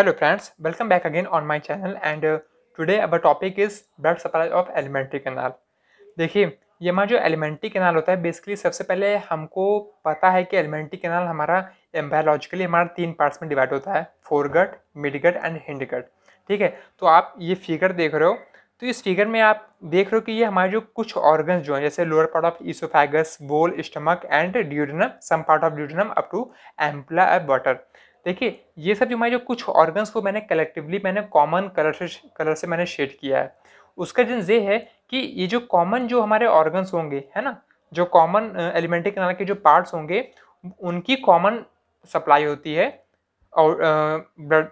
Hello friends, welcome back again on my channel and today our topic is blood supply of alimentary canal। देखिए, ये हमारा जो alimentary canal होता है basically सबसे पहले हमको पता है कि एलिमेंट्री कैनाल हमारा बायोलॉजिकली हमारा 3 पार्ट्स में डिवाइड होता है, फोरगट, मिडगट एंड हिंडगट। ठीक है, तो आप ये फिगर देख रहे हो, तो इस फिगर में आप देख रहे हो कि ये हमारे जो कुछ ऑर्गन्स जो हैं जैसे लोअर पार्ट ऑफ इसोफेगस, बोल, stomach and duodenum, some part of duodenum up to ampulla of Vater. देखिए, ये सब जो हमारे जो कुछ ऑर्गन्स को मैंने कॉमन कलर से मैंने शेड किया है। उसका रीजन ये है कि ये जो कॉमन जो हमारे ऑर्गन्स होंगे, है ना, जो कॉमन एलिमेंट्री कैनाल के जो पार्ट्स होंगे उनकी कॉमन सप्लाई होती है। और ब्लड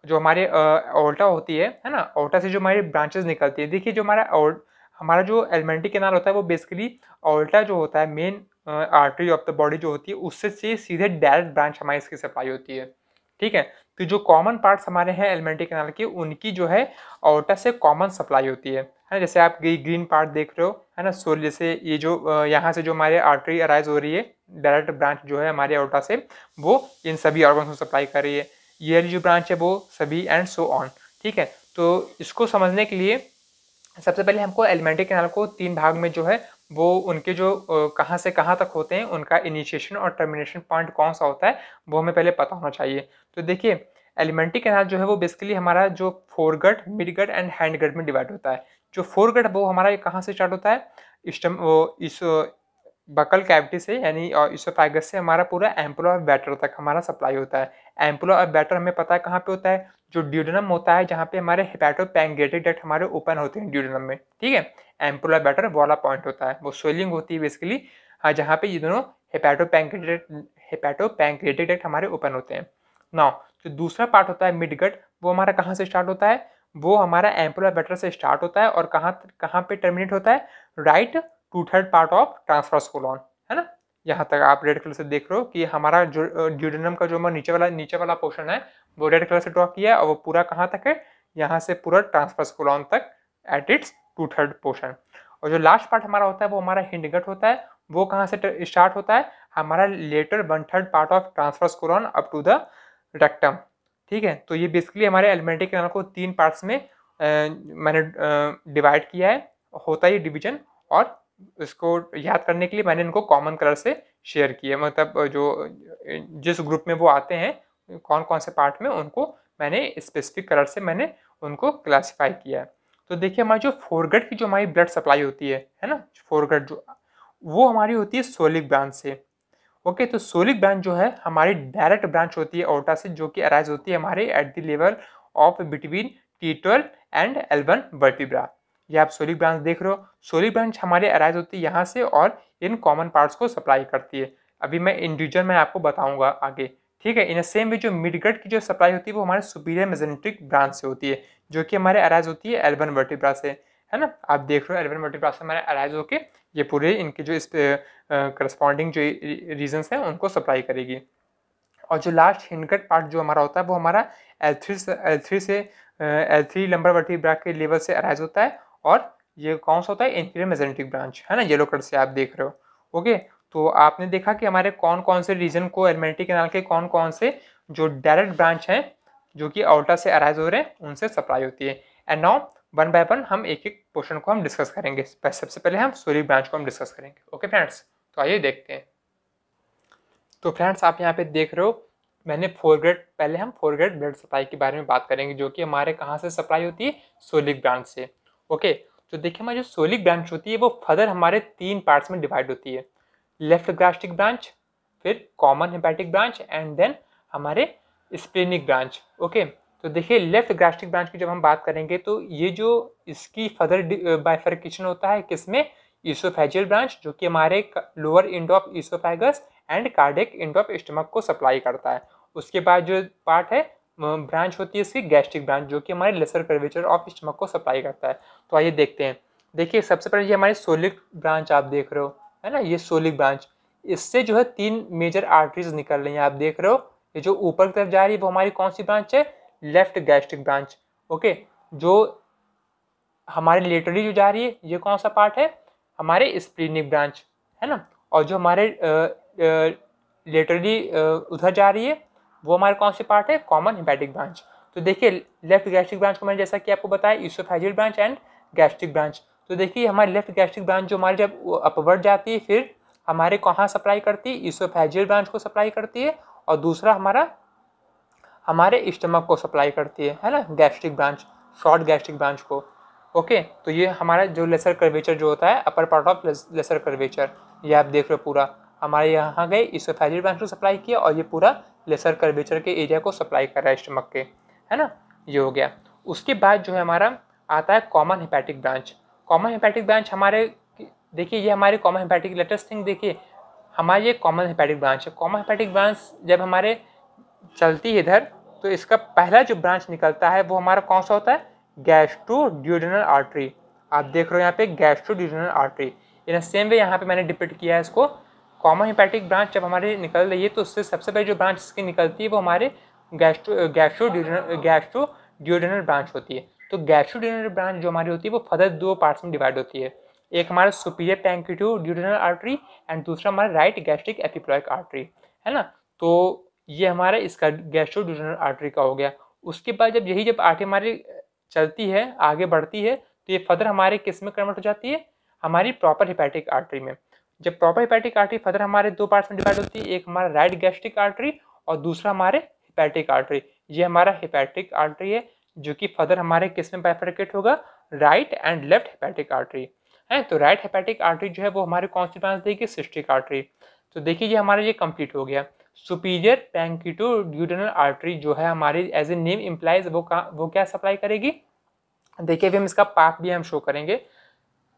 जो हमारे ओल्टा होती है ना, ओल्टा से जो हमारी ब्रांचेस निकलती है। देखिए, जो हमारा जो एलिमेंट्री कैनाल होता है वो बेसिकली ओल्टा जो होता है, main artery of the body जो होती है, उससे से सीधे डायरेक्ट ब्रांच हमारी इसकी सप्लाई होती है। ठीक है, तो जो कॉमन पार्ट्स हमारे हैं एलिमेंट्री कैनाल के, उनकी जो है ओल्टा से कॉमन सप्लाई होती है ना। जैसे आप ग्रीन पार्ट देख रहे हो, है ना, सोल, जैसे ये जो यहाँ से जो हमारे आर्टरी अराइज हो रही है, डायरेक्ट ब्रांच जो है हमारे ओल्टा से, वो इन सभी ऑर्गन को सप्लाई कर रही है। ये वाली जो ब्रांच है वो सभी एंड सो ऑन। ठीक है, तो इसको समझने के लिए सबसे पहले हमको एलिमेंट्री कैनाल को 3 भाग में जो है वो उनके जो कहाँ से कहाँ तक होते हैं, उनका इनिशिएशन और टर्मिनेशन पॉइंट कौन सा होता है, वो हमें पहले पता होना चाहिए। तो देखिए, एलिमेंट्री कैनाल जो है वो बेसिकली हमारा जो फोरगट, मिडगट एंड हैंडगट में डिवाइड होता है। जो फोरगट वो हमारा कहाँ से स्टार्ट होता है, स्टम वो इस बकल कैविटी से, यानी इसोफेगस से हमारा पूरा एम्पुला ऑफ बैटर तक हमारा सप्लाई होता है। एम्पुला ऑफ बैटर हमें पता है कहाँ पे होता है, जो ड्यूडेनम होता है, जहाँ पे हमारे हेपेटोपैंक्रियाटिक डक्ट हमारे ओपन होते हैं ड्यूडेनम में। ठीक है, एम्पुला बैटर वाला पॉइंट होता है, वो स्वेलिंग होती है बेसिकली, हाँ, जहाँ पे ये दोनों हेपेटोपैंक्रियाटिक डक्ट हमारे ओपन होते हैं। नाउ जो दूसरा पार्ट होता है मिडगट, वो हमारा कहाँ से स्टार्ट होता है, वो हमारा एम्पुला बैटर से स्टार्ट होता है और कहाँ कहाँ पे टर्मिनेट होता है, right 2/3 part of transverse colon, है ना। यहाँ तक आप रेड कलर से देख रहे हो कि हमारा जो ड्यूडेनम का जो नीचे वाला पोर्शन है वो रेड कलर से ड्रॉ किया है, और वो पूरा कहाँ तक है, यहाँ से पूरा ट्रांसवर्स कोलॉन तक एट इट्स 2/3 पोर्शन। और जो लास्ट पार्ट हमारा होता है वो हमारा हिंडगट होता है। वो कहाँ से स्टार्ट होता है, हमारा latter 1/3 part of transverse colon up to the rectum. ठीक है, तो ये बेसिकली हमारे एलिमेंट्री कैनाल को 3 पार्ट्स में मैंने डिवाइड किया है, होता है ये डिवीजन। और इसको याद करने के लिए मैंने इनको कॉमन कलर से शेयर किया, मतलब जो जिस ग्रुप में वो आते हैं कौन कौन से पार्ट में, उनको मैंने स्पेसिफिक कलर से मैंने उनको क्लासिफाई किया है। तो देखिए, हमारी जो फोरगट की जो हमारी ब्लड सप्लाई होती है ना, फोरगट जो वो हमारी होती है सोलिक ब्रांच से। ओके, तो सोलिक ब्रांच जो है हमारी डायरेक्ट ब्रांच होती है ओर्टा से, जो कि अराइज होती है हमारे at the level of between T12 and L1 vertebra. ये आप सोलिक ब्रांच देख रहे हो। सोलिक ब्रांच हमारे अराइज होती है यहाँ से और इन कॉमन पार्ट्स को सप्लाई करती है। अभी मैं इंडिविजुअल में आपको बताऊंगा आगे। ठीक है, इन सेम वे जो मिडगट की जो सप्लाई होती है वो हमारे सुपीरियर मेसेंट्रिक ब्रांच से होती है, जो कि हमारे अराइज होती है L1 वर्टिब्रा से, है ना। आप देख रहे हो L1 वर्टिब्रा से हमारे अराइज होके ये पूरे इनके जो इस करस्पॉन्डिंग जो रीजन्स हैं उनको सप्लाई करेगी। और जो लास्ट हिंडगट पार्ट जो हमारा होता है वो हमारा L3 लंबर वर्टिब्रा के लेवल से अराइज होता है। और ये कौन सा होता है, इंफीरियर मेसेंट्रिक ब्रांच, है ना, येलो कलर से आप देख रहे हो। ओके, तो आपने देखा कि हमारे कौन कौन से रीजन को एलिमेंट्री कैनाल के कौन कौन से जो डायरेक्ट ब्रांच हैं जो कि आउटर से अराइज हो रहे हैं उनसे सप्लाई होती है। And now one by one हम एक एक पोर्शन को हम डिस्कस करेंगे। सबसे पहले हम सोलिक ब्रांच को हम डिस्कस करेंगे। ओके फ्रेंड्स, तो आइए देखते हैं। तो फ्रेंड्स, आप यहाँ पे देख रहे हो, मैंने पहले हम फोरग्रेड ब्लड सप्लाई के बारे में बात करेंगे, जो कि हमारे कहाँ से सप्लाई होती है, सोलिक ब्रांच से। ओके, तो देखिए, हमारी जो सोलिक ब्रांच होती है वो फर्दर हमारे 3 पार्ट्स में डिवाइड होती है, लेफ्ट ग्रास्टिक ब्रांच, फिर common hepatic branch and then हमारे स्प्लेनिक ब्रांच। ओके, तो देखिए, लेफ्ट ग्रास्टिक ब्रांच की जब हम बात करेंगे तो ये जो इसकी फर्दर बाइफर्केशन होता है किसमें, ईसोफेजियल ब्रांच, जो कि हमारे lower end of oesophagus and cardiac end of stomach को सप्लाई करता है। उसके बाद जो पार्ट है ब्रांच होती है इसकी गैस्ट्रिक ब्रांच, जो कि हमारे लेसर कर्वेचर ऑफ स्टमक को सप्लाई करता है। तो आइए देखते हैं। देखिए, सबसे पहले ये हमारी सोलिक ब्रांच आप देख रहे हो, है ना, ये सोलिक ब्रांच, इससे जो है 3 मेजर आर्टरीज निकल रही हैं, आप देख रहे हो। ये जो ऊपर की तरफ जा रही है वो हमारी कौन सी ब्रांच है, लेफ्ट गैस्ट्रिक ब्रांच। ओके, जो हमारे लेटरली जो जा रही है ये कौन सा पार्ट है, हमारे स्प्लीनिक ब्रांच, है ना। और जो हमारे लेटरली उधर जा रही है वो हमारे कौन सी पार्ट है, कॉमन हेपेटिक ब्रांच। तो देखिए लेफ्ट गैस्ट्रिक ब्रांच को मैंने जैसा कि आपको बताया oesophageal branch and gastric branch. तो देखिए हमारी लेफ्ट गैस्ट्रिक ब्रांच जो हमारी जब अपवर्ड जाती है फिर हमारे कहाँ सप्लाई करती है, इसोफेजियल ब्रांच को सप्लाई करती है, और दूसरा हमारा हमारे स्टमक को सप्लाई करती है ना, gastric branch, short gastric branch को। ओके, तो ये हमारा जो लेसर कर्वेचर जो होता है, upper part of lesser curvature, ये आप देख रहे हो पूरा हमारे यहाँ गए इसोफेजियल ब्रांच को सप्लाई किया, और ये पूरा लेसर कर्वेचर के एरिया को सप्लाई कर रहा है स्टमक के, है ना, ये हो गया। उसके बाद जो है हमारा आता है common hepatic branch. Common hepatic branch हमारे, देखिए ये हमारे कॉमन हेपेटिक, लेटेस्ट थिंग देखिए हमारी ये कॉमन हेपेटिक ब्रांच है। कॉमन हेपेटिक ब्रांच जब हमारे चलती है इधर, तो इसका पहला जो ब्रांच निकलता है वो हमारा कौन सा होता है, गैस्ट्रोड्यूडेनल आर्टरी। आप देख रहे हो यहाँ पे गैस्ट्रोड्यूडेनल आर्टरी। इन सेम वे यहाँ पे मैंने डिपिक्ट किया है इसको। कॉमन हेपेटिक ब्रांच जब हमारे निकल रही है तो उससे सबसे पहले जो ब्रांच इसकी निकलती है वो हमारे गैस्ट्रोड्यूडेनल ब्रांच होती है। तो गैस्ट्रोड्यूडेनल ब्रांच जो हमारी होती है वो फर्दर दो पार्ट्स में डिवाइड होती है। एक हमारा सुपीरियर पैंक्रियोड्यूडेनल आर्टरी एंड दूसरा हमारा राइट गैस्ट्रिक एपिप्लॉइक आर्टरी, है ना। तो ये हमारा इसका गैस्ट्रोड्यूडेनल आर्टरी का हो गया। उसके बाद जब आर्टरी हमारी चलती है, आगे बढ़ती है, तो ये फर्दर हमारे किस में कन्वर्ट हो जाती है, हमारी प्रॉपर हेपेटिक आर्टरी में। जब प्रॉपर हेपेटिक आर्टरी फर्दर हमारे दो पार्ट्स में डिवाइड होती है, एक हमारा राइट गैस्ट्रिक आर्टरी और दूसरा हमारे हेपेटिक आर्टरी। ये हमारा हेपेटिक आर्टरी है जो कि फर्दर हमारे किस में बाइफरकेट होगा, right and left hepatic artery है। तो राइट हेपेटिक आर्टरी जो है वो हमारे कौन सी ब्रांच देगी, सिस्टिक आर्टरी। तो देखिए ये हमारा ये कंप्लीट हो गया। सुपीरियर पैंक्रियोड्यूडेनल आर्टरी जो है हमारी एज ए नेम इम्प्लाइज वो क्या सप्लाई करेगी, देखिए अभी हम इसका पाथ भी हम शो करेंगे।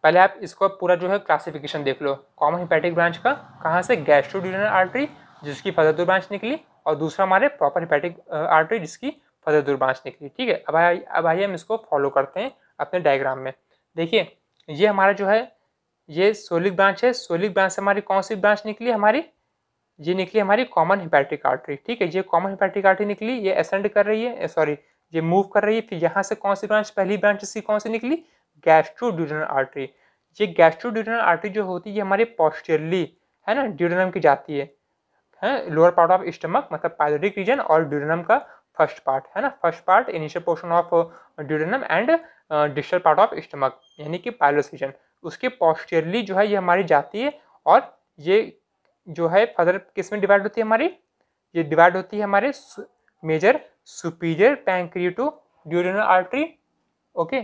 पहले आप इसको पूरा जो है क्लासिफिकेशन देख लो। कॉमन हेपेटिक ब्रांच का कहाँ से, गैस्ट्रोड्यूडेनल आर्टरी जिसकी फर्दर दो ब्रांच निकली, और दूसरा हमारे प्रॉपर हेपेटिक आर्टरी जिसकी फर्दर दो ब्रांच निकली। ठीक है, अब आइए हम इसको फॉलो करते हैं अपने डायग्राम में। देखिए ये हमारा जो है ये सोलिक ब्रांच है। सोलिक ब्रांच से हमारी कौन सी ब्रांच निकली, हमारी ये निकली हमारी कॉमन हेपेटिक आर्टरी। ठीक है, ये कॉमन हेपेटिक आर्टरी निकली, ये असेंड कर रही है, सॉरी ये मूव कर रही है। फिर यहाँ से कौन सी ब्रांच, पहली ब्रांच इसकी कौन सी निकली, गैस्ट्रोड्यूडेनल आर्टरी। ये गैस्ट्रोड्यूडेनल आर्टरी जो होती है हमारे पोस्टीरियरली, है ना, ड्यूडेनम की जाती है लोअर पार्ट ऑफ स्टमक, मतलब पाइलोरिक रीजन, और ड्यूडेनम का फर्स्ट पार्ट, है ना, first part initial portion of duodenum and distal part of stomach यानी कि पाइलोस रीजन, उसके पोस्टीरियरली जो है ये हमारी जाती है। और ये जो है फर्दर किस में डिवाइड होती है हमारी, ये डिवाइड होती है हमारे major superior pancreaticoduodenal artery. Okay,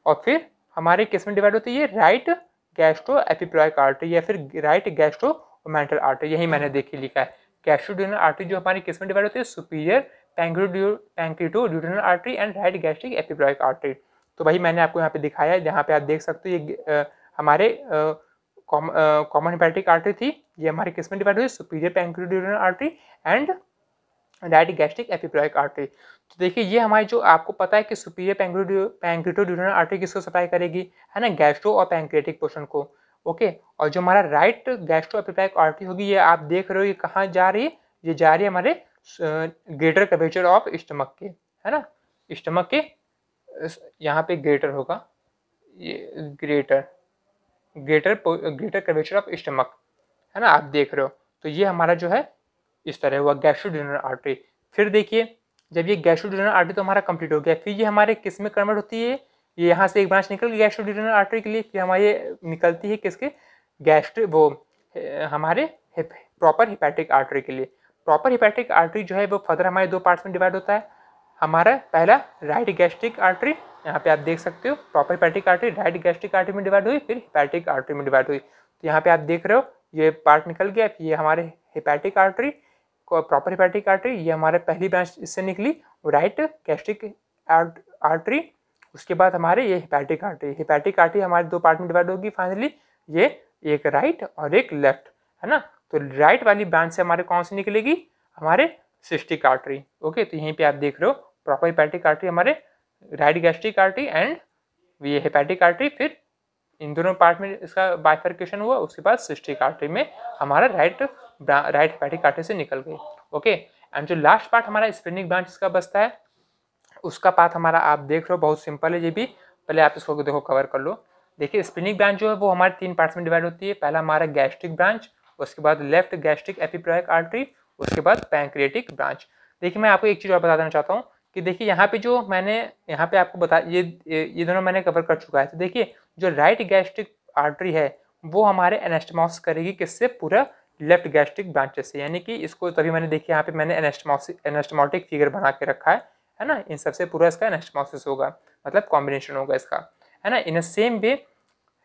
और फिर हमारे किस में डिवाइड होती है, राइट गैस्ट्रो एपिप्लॉइक आर्टरी या फिर राइट गैस्ट्रोमेंटल आर्टरी। यही मैंने देखी लिखा है, गैस्ट्रोड्यूडेनल आर्टरी जो हमारी किस में डिवाइड होती है, superior pancreaticoduodenal artery and right gastric epiploic artery. तो वही मैंने आपको यहाँ पे दिखाया है, जहाँ पे आप देख सकते हो ये हमारे कॉमन हेपेटिक आर्टरी थी, ये हमारी किस में डिवाइड हुई, superior pancreaticoduodenal artery and right gastric epiploic artery. तो देखिए ये हमारी जो आपको पता है कि सुपीरियर पैंक्रियोड्यूडेनल आर्टरी किसको सप्लाई करेगी, है ना, गैस्ट्रो और पैंक्रियाटिक पोर्शन को। ओके, और जो हमारा राइट गैस्ट्रो एपिप्लॉइक आर्टरी होगी, ये आप देख रहे हो ये कहाँ जा रही है, ये जा रही है हमारे ग्रेटर कर्वेचर ऑफ स्टमक के, है ना, स्टमक के यहाँ पे ग्रेटर होगा, ये ग्रेटर कर्वेचर ऑफ स्टमक, है ना, आप देख रहे हो। तो ये हमारा जो है इस तरह हुआ गैस्ट्रोड्यूडेनल आर्टरी। फिर देखिए जब ये गैस्ट्रोड्यूडेनल आर्टरी तो हमारा कंप्लीट हो गया, फिर ये हमारे किस में कन्वर्ट होती है, ये यहाँ से एक ब्रांच निकल गई गैस्ट्रोड्यूडेनल आर्टरी के लिए, फिर हमारी निकलती है किसके, हमारे प्रॉपर हेपेटिक आर्टरी के लिए। प्रॉपर हेपेटिक आर्टरी जो है वो फर्दर हमारे दो पार्ट्स में डिवाइड होता है। हमारा पहला राइट गैस्ट्रिक आर्टरी, यहाँ पे आप देख सकते हो proper hepatic artery right gastric artery में डिवाइड हुई, फिर हेपेटिक आर्टरी में डिवाइड हुई। तो यहाँ पे आप देख रहे हो ये पार्ट निकल गया, ये हमारे hepatic artery, proper hepatic artery, ये हमारे पहली ब्रांच इससे निकली राइट गैस्ट्रिक आर्टरी। उसके बाद हमारे ये हेपेटिक आर्टरी हमारे दो पार्ट में डिवाइड होगी फाइनली, ये एक राइट और एक लेफ्ट, है ना। तो राइट वाली ब्रांच से हमारे कौन सी निकलेगी, हमारे सिस्टिक आर्टरी। ओके, तो यहीं पे आप देख रहे हो प्रॉपर हेपेटिक आर्टरी हमारे राइट गैस्ट्रिक आर्टरी एंड ये हेपेटिक आर्टरी, फिर इन दोनों पार्ट में इसका बाइफर्केशन हुआ। उसके बाद सिस्टिक आर्टरी में हमारा राइट हेपेटिक आर्टरी से निकल गई। ओके, एंड जो लास्ट पार्ट हमारा स्प्लेनिक ब्रांच इसका बचता है, उसका पाथ हमारा आप देख रहे हो बहुत सिंपल है। ये भी पहले आप इसको देखो कवर कर लो। देखिए स्प्लेनिक ब्रांच जो है वो हमारे तीन पार्ट्स में डिवाइड होती है। पहला हमारा गैस्ट्रिक ब्रांच, उसके बाद लेफ्ट गैस्ट्रिक एपिप्लॉइक आर्टरी, उसके बाद पैंक्रियाटिक ब्रांच। देखिए मैं आपको एक चीज़ और बता देना चाहता हूँ कि देखिए यहाँ पे जो मैंने यहाँ पे आपको बता ये दोनों मैंने कवर कर चुका है। तो देखिए जो राइट गैस्ट्रिक आर्टरी है वो हमारे एनास्टमोसिस करेगी किससे, पूरा लेफ्ट गैस्ट्रिक ब्रांचेस से, यानी कि इसको तभी मैंने देखिए यहाँ पे मैंने एनास्टमोटिक फिगर बना के रखा है ना, इन सबसे पूरा इसका एनास्टमोसिस होगा, मतलब कॉम्बिनेशन होगा इसका, है ना। इन अ सेम वे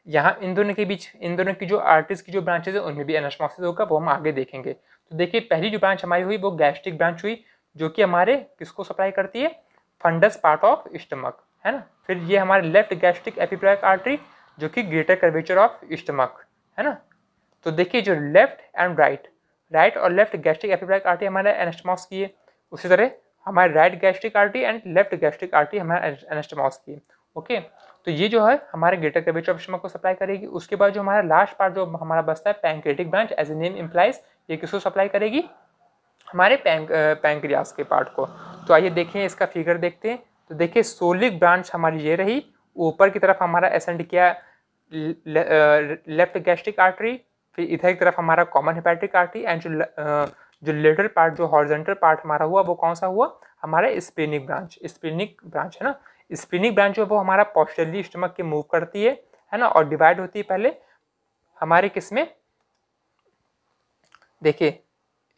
यहाँ इन दोनों के बीच, इन दोनों की जो आर्टरीज की जो ब्रांचेज है उनमें भी एनास्टमोसिस होगा, वो हम आगे देखेंगे। तो देखिए पहली जो ब्रांच हमारी हुई वो गैस्ट्रिक ब्रांच हुई, जो कि हमारे किसको सप्लाई करती है, फंडस पार्ट ऑफ स्टमक, है ना। फिर ये हमारे लेफ्ट गैस्ट्रिक एपिप्लाइक आर्टरी जो कि ग्रेटर कर्वेचर ऑफ स्टमक, है ना। तो देखिए जो लेफ्ट एंड राइट और लेफ्ट गैस्ट्रिक एपिप्लाइक आर्टरी हमारे एनास्टमोस की है, उसी तरह हमारे right gastric artery and left gastric artery हमारे एनास्टमोस की है। ओके, तो ये जो है हमारे ग्रेटर कर्वेचर ऑफ स्टमक को सप्लाई करेगी। उसके बाद जो हमारा लास्ट पार्ट जो हमारा बचता है pancreatic branch, as a name implies, ये किसको सप्लाई करेगी, हमारे पैंक्रियास के पार्ट को। तो आइए देखें इसका फिगर देखते हैं। तो देखिए सोलिक ब्रांच हमारी ये रही, ऊपर की तरफ हमारा असेंड किया लेफ्ट गैस्ट्रिक आर्टरी, फिर इधर की तरफ हमारा कॉमन हेपेटिक आर्टरी, एंड जो लेटरल पार्ट जो हॉरिजॉन्टल पार्ट हमारा हुआ वो कौन सा हुआ, हमारा स्प्लेनिक ब्रांच है ना। स्प्लेनिक ब्रांच जो वो हमारा पोस्टरली स्टमक के मूव करती है ना, और डिवाइड होती है पहले हमारे किसमें, देखिए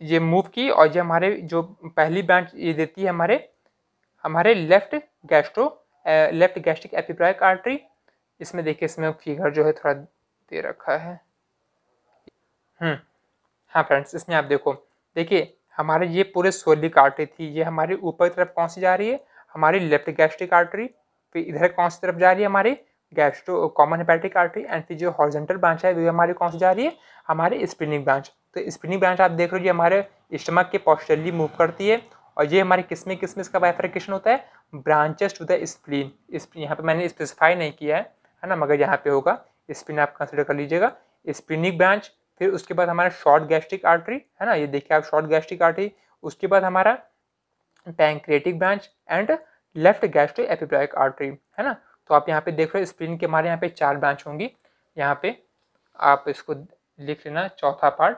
ये मूव की, और ये हमारे जो पहली ब्रांच ये देती है हमारे लेफ्ट गैस्ट्रिक एपिप्लाइक आर्टरी। इसमें देखिए इसमें फिगर जो है थोड़ा दे रखा है, हाँ फ्रेंड्स इसमें आप देखो, देखिए हमारे ये पूरे सोलिक आर्टरी थी, ये हमारी ऊपर की तरफ कौन सी जा रही है, हमारी लेफ्ट गैस्ट्रिक आर्टरी, फिर इधर कौन सी तरफ जा रही है, हमारी कॉमन हेपेटिक आर्टरी, एंड फिर जो हॉरिजॉन्टल ब्रांच है वो हमारी कौन सी जा रही है, हमारी स्प्लेनिक ब्रांच। तो स्प्लेनिक ब्रांच आप देख लीजिए हमारे स्टमक के पोस्टरली मूव करती है, और ये हमारे किसमें इसका बाइफरकेशन होता है, ब्रांचेस टू द स्प्लीन। यहाँ पे मैंने स्पेसिफाई नहीं किया है ना, मगर यहाँ पे होगा, स्प्लीन आप कंसिडर कर लीजिएगा, स्प्लेनिक ब्रांच। फिर उसके बाद हमारा शॉर्ट गैस्ट्रिक आर्टरी, है ना, ये देखिए आप शॉर्ट गैस्ट्रिक आर्टरी। उसके बाद हमारा pancreatic branch and left gastro epiploic artery, है ना। तो आप यहाँ पे देख रहे हो स्प्लीन के हमारे यहाँ पे 4 ब्रांच होंगी, यहाँ पे आप इसको लिख लेना, चौथा पार्ट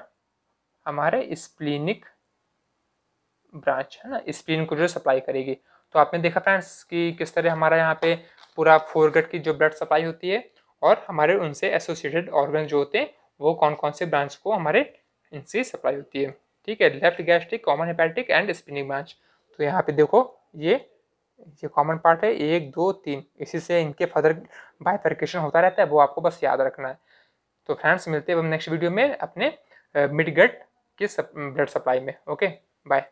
हमारे स्प्लीनिक ब्रांच, है ना, स्प्लीन को जो सप्लाई करेगी। तो आपने देखा फ्रेंड्स कि किस तरह हमारा यहाँ पे पूरा फोरगट की जो ब्लड सप्लाई होती है, और हमारे उनसे एसोसिएटेड ऑर्गन जो होते हैं वो कौन कौन से ब्रांच को हमारे इनसे सप्लाई होती है, ठीक है, left gastric, common hepatic and splenic branch. तो यहाँ पे देखो ये कॉमन पार्ट है 1 2 3, इसी से इनके फर्दर बाइफरकेशन होता रहता है, वो आपको बस याद रखना है। तो फ्रेंड्स मिलते हैं हम नेक्स्ट वीडियो में अपने मिड गट के ब्लड सप्लाई में। Okay bye.